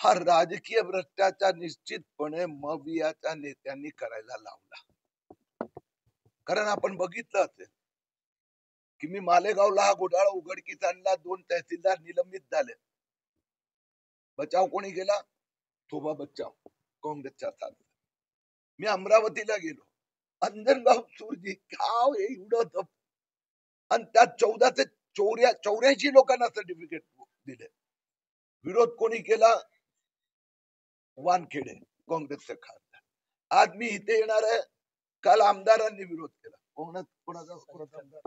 हा राजकीय भ्रष्टाचार निश्चितपणे मवियाच्या नेत्यांनी करायला लावला. कारण आपण बघितलं असेल की मी मालेगावला हा घोटाळा उघडकीस आणला, 2 तहसीलदार निलंबित झाले. बचाव कोणी केला? थोबा बचाव, काँग्रेसच्या साथ. मी अमरावतीला गेलो, अंजनगाव सुरजी गाव हे एवढं, आणि त्यात 14 ते 84 लोकांना सर्टिफिकेट दिले. विरोध कोणी केला? वानखेडे, काँग्रेसचे खासदार. आज मी इथे येणार आहे, काल आमदारांनी विरोध केला. कोणाचा आमदार?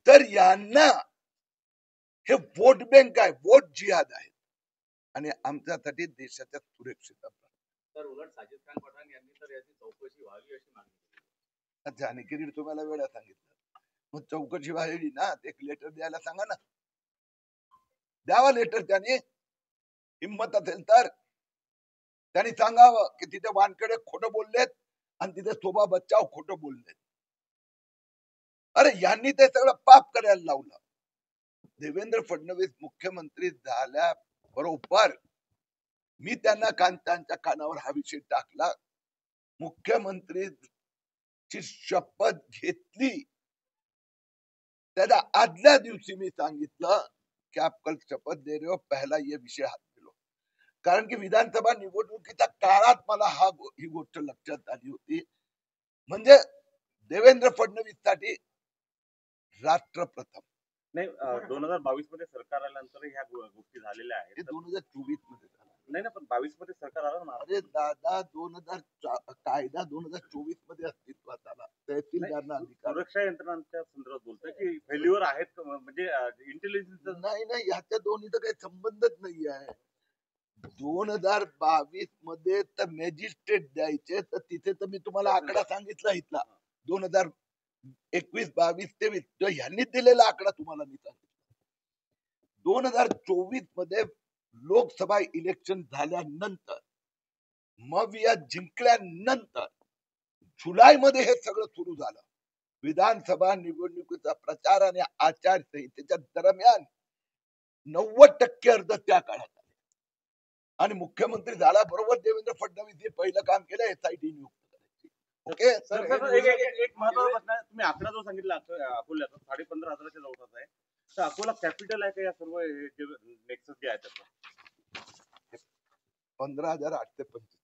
तर यांना हे वोट बँक आहे, वोट जिहाद आहे, आणि आमच्यासाठी देशाच्या सुरक्षित. तर उलट साजिद खान पठाण यांनी तर याची चौकशी व्हावी अशी मागणी केली. जानेकरी तुम्हाला वेळा सांगितलं, मग चौकशी व्हावी ना, एक लेटर द्यायला सांगा ना, द्यावा लेटर. त्याने हिंमत असेल तर त्यांनी सांगावं की तिथे वानखेडे खोटं बोललेत आणि तिथे शोभा बच्चाव खोटं बोललेत. अरे यांनी ते सगळं पाप करायला लावलं. देवेंद्र फडणवीस मुख्यमंत्री झाल्याबरोबर मी त्यांना त्यांच्या कानावर हा विषय टाकला. मुख्यमंत्रीची शपथ घेतली त्याच्या आदल्या दिवशी मी सांगितलं की आप कल शपथ दे रहे हो, पहला ये विषय हात दिलो. कारण की विधानसभा निवडणुकीच्या काळात मला ही गोष्ट लक्षात आली होती. म्हणजे देवेंद्र फडणवीस साठी राष्ट्र प्रथम. नाही, 2022 मध्ये सरकार आल्यानंतर ह्या गोष्टी झालेल्या आहेत. 2024 मध्ये झाला नाही ना, पण 22 मध्ये सरकार आलं ना. अरे दादा, 2000 कायदा 2024 मध्ये अस्तित्वात आला. तहसीलदारांना अधिकार. सुरक्षा यंत्रणांच्या संदर्भात बोलतोय की फेल्युअर आहेत, म्हणजे इंटेलिजन्स. नाही, ह्याच्या दोन्हीचा काही संबंधच नाही आहे. 2022 मध्ये तर मॅजिस्ट्रेट द्यायचे, तर तिथे तर मी तुम्हाला आकडा सांगितला इथला 2021-22-23 ह्यांनी दिलेला आकडा तुम्हाला मी सांगितला. 2024 मध्ये लोकसभा इलेक्शन झाल्यानंतर, मविया जिंकल्यानंतर जुलै मध्ये हे सगळं सुरू झालं. विधानसभा निवडणुकीचा प्रचार आणि आचारसंहितेच्या दरम्यान 90% अर्ज त्या काळात आले. आणि मुख्यमंत्री झाल्याबरोबर देवेंद्र फडणवीस हे पहिलं काम केलं, एसआयटी नियुक्त करायची. ओके सर, एक महत्त्वाचा प्रश्न आहे. तुम्ही आकडा जो सांगितला अकोल्याचा 15,500च्या जवळपास आहे, तर अकोला कॅपिटल आहे का या सर्व नेक्सस जे आहे त्याचं? 15,845.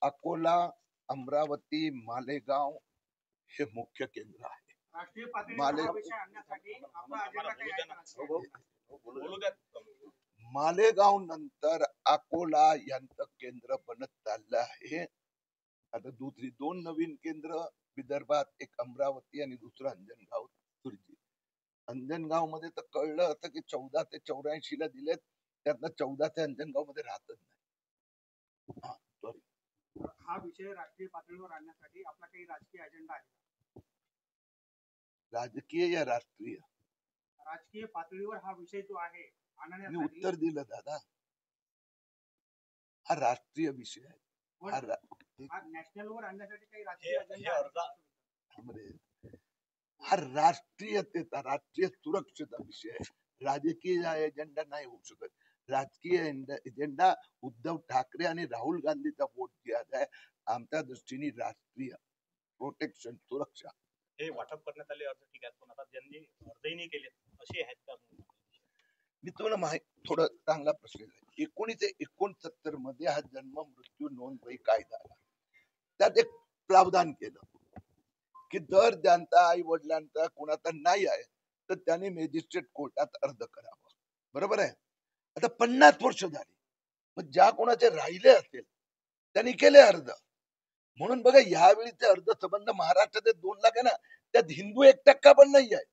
अकोला, अमरावती, मालेगाव हे मुख्य केंद्र आहे. मालेगाव नंतर अकोला यांचं केंद्र बनत चाललं आहे. आता दुसरी 2 नवीन केंद्र विदर्भात, एक अमरावती आणि दुसरं अंजनगाव सुरजी. अंजनगाव मध्ये तर कळलं असं की 14 ते 84 ला दिलेत, त्यातनं 14 ते अंजनगाव मध्ये राहतच नाही. हा विषय राष्ट्रीय पातळीवर आणण्यासाठी आपला काही राजकीय अजेंडा आहे? राजकीय या राष्ट्रीय? राजकीय पातळीवर हा विषय जो आहे मी उत्तर दिलं दादा, हा राष्ट्रीय विषय आहे. नॅशनल वर आणण्यासाठी काही राजकीय अजेंडा? हा राष्ट्रीयतेचा, राष्ट्रीय सुरक्षेचा विषय आहे. राजकीय एजेंडा नाही होऊ शकत. राजकीय एजेंडा उद्धव ठाकरे आणि राहुल गांधीचा वोट जिहाद आहे. आमच्या दृष्टीने राष्ट्रीय प्रोटेक्शन, सुरक्षा हे वाटप करण्यात आले अर्ज, ठीक आहे, पण आता ज्यांनी अर्जही नाही केले असे आहेत का? मी तुम्हाला थोडं चांगला प्रश्न आहे. 1969 मध्ये हा जन्म मृत्यू नोंदवही कायदा आला. त्यात एक प्रावधान केलं की जर ज्यांचा आई वडिलांचा कोणाचा नाही आहे तर त्यांनी मॅजिस्ट्रेट कोर्टात अर्ज करावा. बरोबर आहे. आता 50 वर्ष झाली, मग ज्या कोणाचे राहिले असेल त्यांनी केले अर्ज. म्हणून बघा, यावेळीचे अर्ज संबंध महाराष्ट्रात 2 लाख आहे ना, त्यात हिंदू 1% पण नाही आहे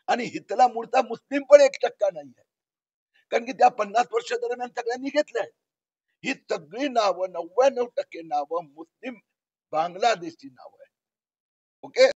आणि हितला मूळचा मुस्लिम पण 1% नाही आहे. कारण की त्या 50 वर्ष दरम्यान सगळ्यांनी घेतलंय. ही सगळी नावं, 99% नावं मुस्लिम बांगलादेशी नावं आहे. ओके.